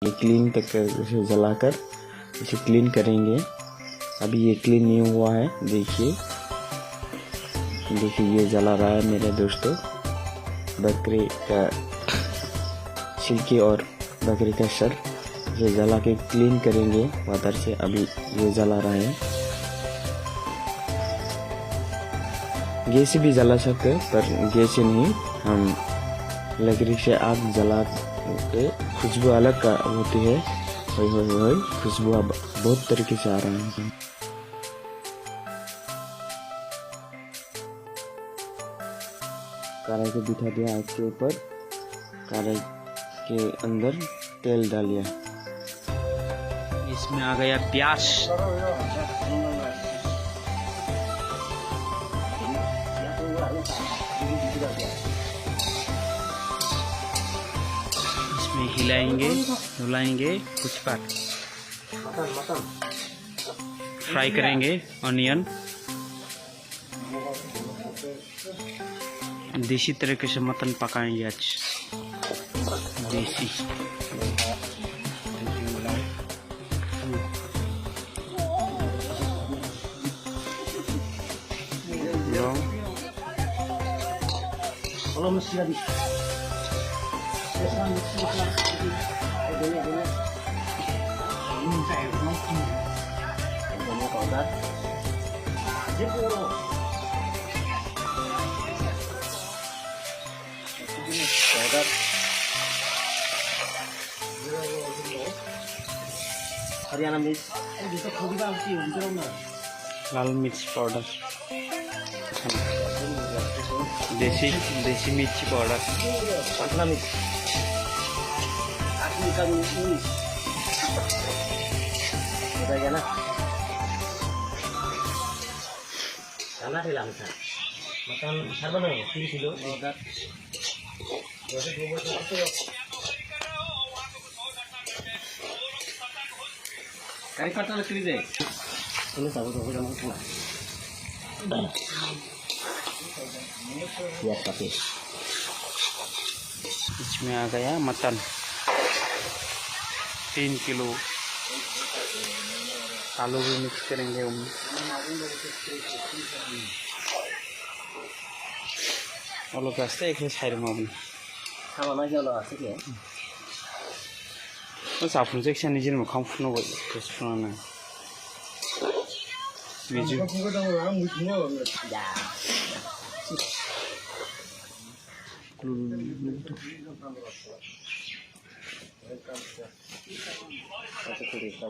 ये क्लीन तक इसे जलाकर इसे क्लीन करेंगे। अभी ये क्लीन नहीं हुआ है, देखिए ये जला रहा है मेरे दोस्तों। बकरी का छिलके और बकरी का सर ये जला के क्लीन करेंगे वाटर से। अभी ये जला रहा है। गैस से भी जला सकते हैं, पर गैस से नहीं, हम लकड़ी से आग जला के खुशबू अलग का होती है। होय खुशबू अब बहुत तरीके से आ रहा है। कढ़ाई को बिठा दिया आग के ऊपर, कढ़ाई के अंदर तेल डालिए। इसमें आ गया प्याज, इसमें हिलाएंगे कुछ बार, फ्राई करेंगे ऑनियन। देसी तरीके से मटन पकाएंगे आज, देसी। हरियाणा मिर्च, लाल मिर्च पाउडर, देसी मिर्ची पाउडर, पटना मिर्च, का हो गया ना। खाना ठेला में था मटन सर बना 3 किलो कई पत्ता लकड़ी दे इन्हें सब तो जमा करना प्याज का पेस्ट। इसमें आ गया मटन 3 किलो। आलू भी मिक्स करेंगे आलू कास्ते एक साइड में अपने खाना क्या आते क्या जाफुं जायखिया निजेर मोखां फुनांगौ फुनानै अच्छा